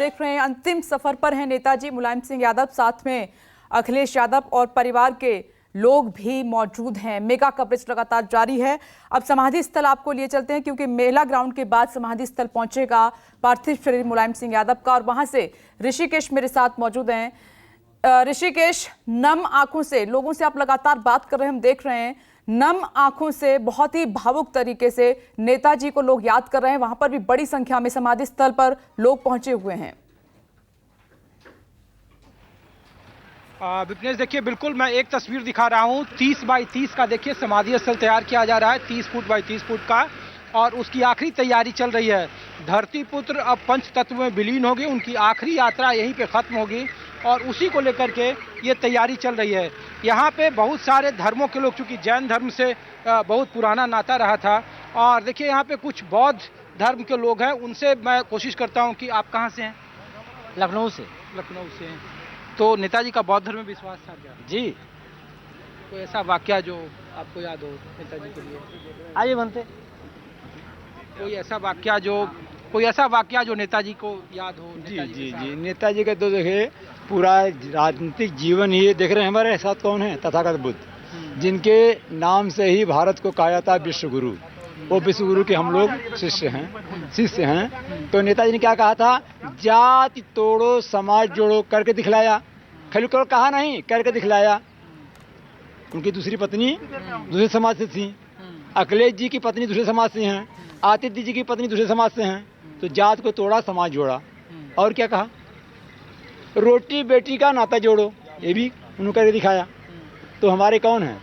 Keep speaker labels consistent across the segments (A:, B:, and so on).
A: देख रहे हैं अंतिम सफर पर हैं नेताजी मुलायम सिंह यादव, साथ में अखिलेश यादव और परिवार के लोग भी मौजूद हैं। मेगा कवरेज लगातार जारी है। अब समाधि स्थल आपको लिए चलते हैं क्योंकि मेला ग्राउंड के बाद समाधि स्थल पहुंचेगा पार्थिव शरीर मुलायम सिंह यादव का, और वहां से ऋषिकेश मेरे साथ मौजूद हैं। ऋषिकेश, नम आंखों से लोगों से आप लगातार बात कर रहे हैं, हम देख रहे हैं नम आंखों से बहुत ही भावुक तरीके से नेताजी को लोग याद कर रहे हैं। वहां पर भी बड़ी संख्या में समाधि स्थल पर लोग पहुंचे हुए हैं।
B: विघ्नेश, देखिए बिल्कुल मैं एक तस्वीर दिखा रहा हूँ 30 बाई 30 का। देखिए समाधि स्थल तैयार किया जा रहा है 30 फुट बाई 30 फुट का, और उसकी आखिरी तैयारी चल रही है। धरती पुत्र अब पंच तत्व में विलीन होगी, उनकी आखिरी यात्रा यहीं पे खत्म होगी और उसी को लेकर के ये तैयारी चल रही है। यहाँ पे बहुत सारे धर्मों के लोग, चूंकि जैन धर्म से बहुत पुराना नाता रहा था, और देखिए यहाँ पे कुछ बौद्ध धर्म के लोग हैं, उनसे मैं कोशिश करता हूँ कि आप कहाँ से हैं?
C: लखनऊ से।
B: लखनऊ से हैं। तो नेताजी का बौद्ध धर्म में विश्वास था क्या?
C: जी।
B: कोई ऐसा वाक्य जो आपको याद हो नेताजी के लिए?
C: आइए बनते।
B: कोई ऐसा वाक्य जो नेताजी को याद हो?
D: जी, नेताजी का तो देखिए पूरा राजनीतिक जीवन ही देख रहे हैं। हमारे साथ कौन है? तथागत बुद्ध, जिनके नाम से ही भारत को कहा जाता है विश्व गुरु। वो विश्व गुरु के हम लोग शिष्य हैं। तो नेताजी ने क्या कहा था? जाति तोड़ो समाज जोड़ो करके दिखलाया। खाली कहा नहीं, करके दिखलाया। उनकी दूसरी पत्नी दूसरे समाज से थी, अखिलेश जी की पत्नी दूसरे समाज से हैं, आतिथ्य जी की पत्नी दूसरे समाज से हैं। तो जात को तोड़ा, समाज जोड़ा। और क्या कहा? रोटी बेटी का नाता जोड़ो, ये भी उन्होंने करके दिखाया। तो हमारे कौन है?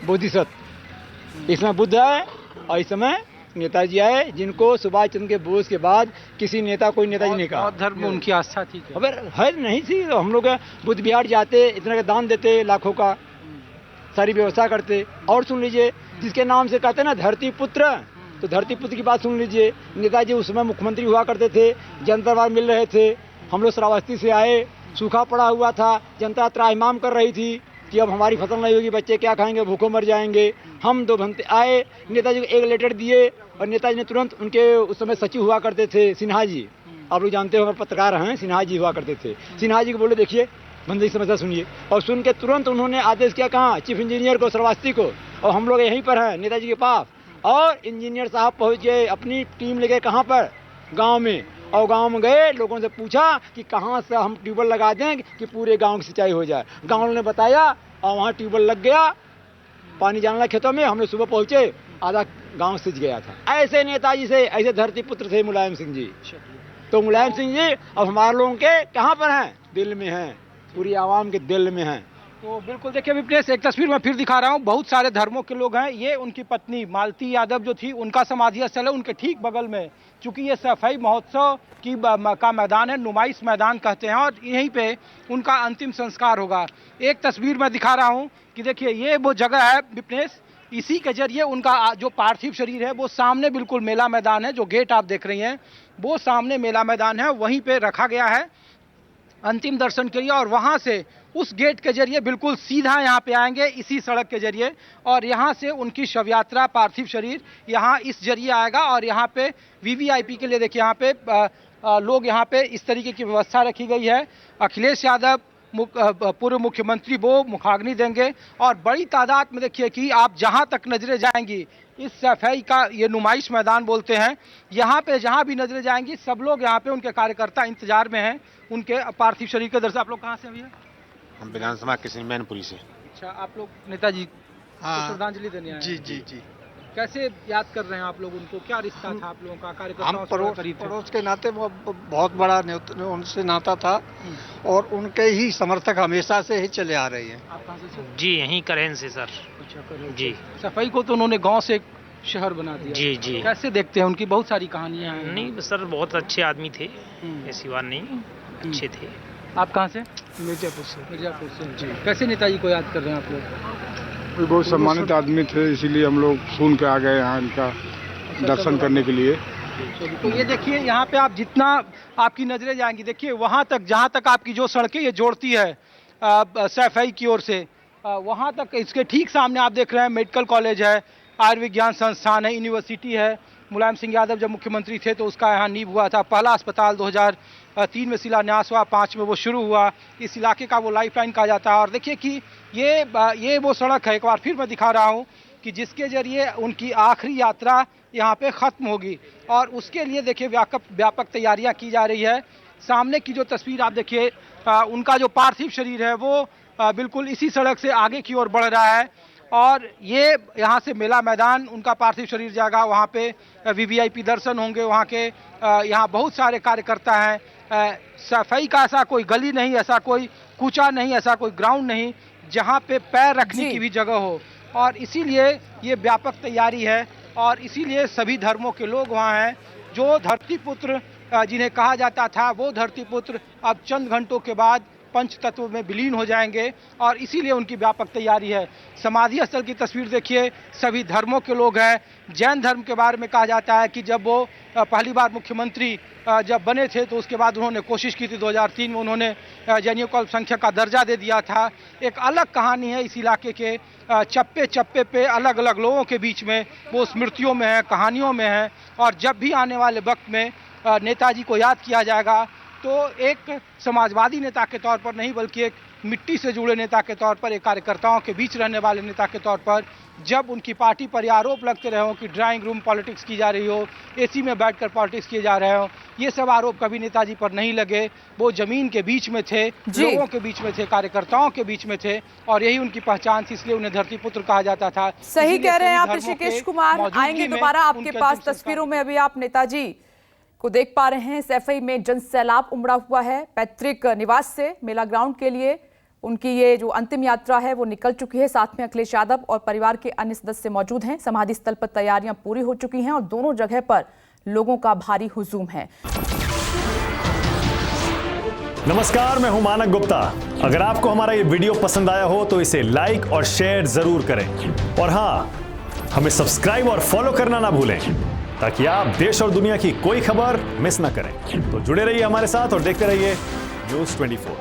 D: बोधिसत्व। इसमें बुद्ध है और इस समय नेताजी आए, जिनको सुभाष चंद्र के बोस के बाद किसी नेता कोई नेताजी नहीं कहा।
B: धर्म में उनकी आस्था थी क्या?
D: अगर है नहीं थी तो हम लोग बुद्ध विहार जाते, इतना का दान देते, लाखों का सारी व्यवस्था करते। और सुन लीजिए, जिसके नाम से कहते हैं ना धरती पुत्र, तो धरती पुत्र की बात सुन लीजिए। नेताजी उस समय मुख्यमंत्री हुआ करते थे, जनता दरबार मिल रहे थे। हम लोग श्रावस्ती से आए, सूखा पड़ा हुआ था, जनता त्राहिमाम कर रही थी कि अब हमारी फसल नहीं होगी, बच्चे क्या खाएंगे, भूखों मर जाएंगे। हम दो बंदे आए, नेताजी को एक लेटर दिए और नेताजी ने तुरंत, उनके उस समय सचिव हुआ करते थे सिन्हा जी, आप लोग जानते हो, हमारे पत्रकार हैं, सिन्हा जी हुआ करते थे। सिन्हा जी को बोले देखिए बंदे की समस्या सुनिए, और सुन के तुरंत उन्होंने आदेश किया, कहाँ? चीफ इंजीनियर को, श्रावस्ती को। और हम लोग यहीं पर हैं नेताजी के पास, और इंजीनियर साहब पहुँच गए अपनी टीम लेके। कहाँ पर? गाँव में। और गांव में गए, लोगों से पूछा कि कहाँ से हम ट्यूबवेल लगा दें कि पूरे गांव की सिंचाई हो जाए। गांव ने बताया और वहाँ ट्यूबवेल लग गया, पानी जाने लगा खेतों में। हमने सुबह पहुँचे, आधा गांव सिंच गया था। ऐसे नेताजी से, ऐसे धरती पुत्र थे मुलायम सिंह जी। तो मुलायम सिंह जी अब हमारे लोगों के कहाँ पर हैं? दिल में हैं, पूरी आवाम के दिल में हैं।
B: तो बिल्कुल देखिए विघ्नेश, एक तस्वीर मैं फिर दिखा रहा हूँ, बहुत सारे धर्मों के लोग हैं। ये उनकी पत्नी मालती यादव जो थी, उनका समाधि स्थल है उनके ठीक बगल में। चूंकि ये सफाई महोत्सव का मैदान है, नुमाइश मैदान कहते हैं, और यहीं पे उनका अंतिम संस्कार होगा। एक तस्वीर मैं दिखा रहा हूँ कि देखिए ये वो जगह है विघ्नेश, इसी के जरिए उनका जो पार्थिव शरीर है वो सामने बिल्कुल मेला मैदान है, जो गेट आप देख रही हैं वो सामने मेला मैदान है, वहीं पे रखा गया है अंतिम दर्शन के लिए। और वहां से उस गेट के जरिए बिल्कुल सीधा यहाँ पे आएंगे, इसी सड़क के जरिए, और यहाँ से उनकी शव यात्रा, पार्थिव शरीर यहाँ इस जरिए आएगा। और यहाँ पे वीवीआईपी के लिए देखिए यहाँ पे लोग, यहाँ पे इस तरीके की व्यवस्था रखी गई है। अखिलेश यादव पूर्व मुख्यमंत्री वो मुखाग्नि देंगे, और बड़ी तादाद में देखिए कि आप जहाँ तक नजरें जाएंगी, इस सफाई का ये नुमाइश मैदान बोलते हैं, यहाँ पे जहाँ भी नजरें जाएंगी सब लोग यहाँ पे, उनके कार्यकर्ता इंतजार में हैं उनके पार्थिव शरीर के दर्शन। आप लोग कहाँ से हैं भैया?
E: हम विधानसभा किसी मैनपुरी से।
B: अच्छा, आप लोग नेताजी को श्रद्धांजलि देने आए?
D: जी।
B: कैसे याद कर रहे हैं आप लोग उनको? क्या रिश्ता था आप लोगों का?
F: हम पड़ोस के नाते बहुत बड़ा उनसे नाता था, और उनके ही समर्थक हमेशा से ही चले आ रहे हैं।
B: आप कहाँ से?
C: जी, यहीं करें से सर।
B: अच्छा, करें
C: जी।
B: सफाई को तो उन्होंने गांव से शहर बना दिया।
C: जी।
B: कैसे देखते हैं? उनकी बहुत सारी कहानियां हैं।
C: नहीं सर, बहुत अच्छे आदमी थे, ऐसी बात नहीं, अच्छे थे।
B: आप कहाँ से?
F: मिर्जापुर से।
B: मिर्जापुर से जी। कैसे नेताजी को याद कर रहे हैं आप लोग?
G: बहुत सम्मानित आदमी थे, इसीलिए हम लोग सुन के आ गए यहाँ इनका दर्शन करने के लिए।
B: तो ये देखिए यहाँ पे आप जितना आपकी नजरें जाएंगी, देखिए वहाँ तक, जहाँ तक आपकी जो सड़कें ये जोड़ती है सफाई की ओर से, वहाँ तक, इसके ठीक सामने आप देख रहे हैं मेडिकल कॉलेज है, आयुर्विज्ञान संस्थान है, यूनिवर्सिटी है, मुलायम सिंह यादव जब मुख्यमंत्री थे तो उसका यहाँ नींव हुआ था। पहला अस्पताल 2003 में शिलान्यास हुआ, 5 में वो शुरू हुआ। इस इलाके का वो लाइफलाइन कहा जाता है। और देखिए कि ये वो सड़क है, एक बार फिर मैं दिखा रहा हूँ कि जिसके जरिए उनकी आखिरी यात्रा यहाँ पे ख़त्म होगी। और उसके लिए देखिए व्यापक तैयारियाँ की जा रही है। सामने की जो तस्वीर आप देखिए, उनका जो पार्थिव शरीर है वो बिल्कुल इसी सड़क से आगे की ओर बढ़ रहा है। और ये यहाँ से मेला मैदान उनका पार्थिव शरीर जाएगा, वहाँ पे वीवीआईपी दर्शन होंगे। वहाँ के यहाँ बहुत सारे कार्यकर्ता हैं। सफाई का ऐसा कोई गली नहीं, ऐसा कोई कूचा नहीं, ऐसा कोई ग्राउंड नहीं जहाँ पे पैर रखने की भी जगह हो। और इसीलिए ये व्यापक तैयारी है और इसीलिए सभी धर्मों के लोग वहाँ हैं। जो धरतीपुत्र जिन्हें कहा जाता था वो धरतीपुत्र अब चंद घंटों के बाद पंच तत्व में विलीन हो जाएंगे और इसीलिए उनकी व्यापक तैयारी है। समाधि स्थल की तस्वीर देखिए, सभी धर्मों के लोग हैं। जैन धर्म के बारे में कहा जाता है कि जब वो पहली बार मुख्यमंत्री जब बने थे तो उसके बाद उन्होंने कोशिश की थी, 2003 में उन्होंने जैनियों को अल्पसंख्यक का दर्जा दे दिया था। एक अलग कहानी है इस इलाके के, चप्पे चप्पे पे अलग अलग लोगों के बीच में वो स्मृतियों में है, कहानियों में है। और जब भी आने वाले वक्त में नेताजी को याद किया जाएगा तो एक समाजवादी नेता के तौर पर नहीं बल्कि एक मिट्टी से जुड़े नेता के तौर पर, एक कार्यकर्ताओं के बीच रहने वाले नेता के तौर पर, जब उनकी पार्टी पर यह आरोप लगते रहे हो कि ड्राइंग रूम पॉलिटिक्स की जा रही हो, एसी में बैठकर पॉलिटिक्स किए जा रहे हो, ये सब आरोप कभी नेताजी पर नहीं लगे। वो जमीन के बीच में थे, लोगों के बीच में थे, कार्यकर्ताओं के बीच में थे और यही उनकी पहचान थी, इसलिए उन्हें धरतीपुत्र कहा जाता था।
A: सही कह रहे हैं आप ऋषिकेश कुमार। आएंगे दोबारा आपके पास। तस्वीरों में अभी आप नेताजी को देख पा रहे हैं। सैफई में जन सैलाब उमड़ा हुआ है। पैतृक निवास से मेला ग्राउंड के लिए उनकी ये जो अंतिम यात्रा है वो निकल चुकी है। साथ में अखिलेश यादव और परिवार के अन्य सदस्य मौजूद हैं। समाधि स्थल पर तैयारियां पूरी हो चुकी हैं और दोनों जगह पर लोगों का भारी हुजूम है।
H: नमस्कार, मैं हूं मानक गुप्ता। अगर आपको हमारा ये वीडियो पसंद आया हो तो इसे लाइक और शेयर जरूर करें और हाँ, हमें सब्सक्राइब और फॉलो करना ना भूलें ताकि आप देश और दुनिया की कोई खबर मिस ना करें। तो जुड़े रहिए हमारे साथ और देखते रहिए न्यूज़ 24।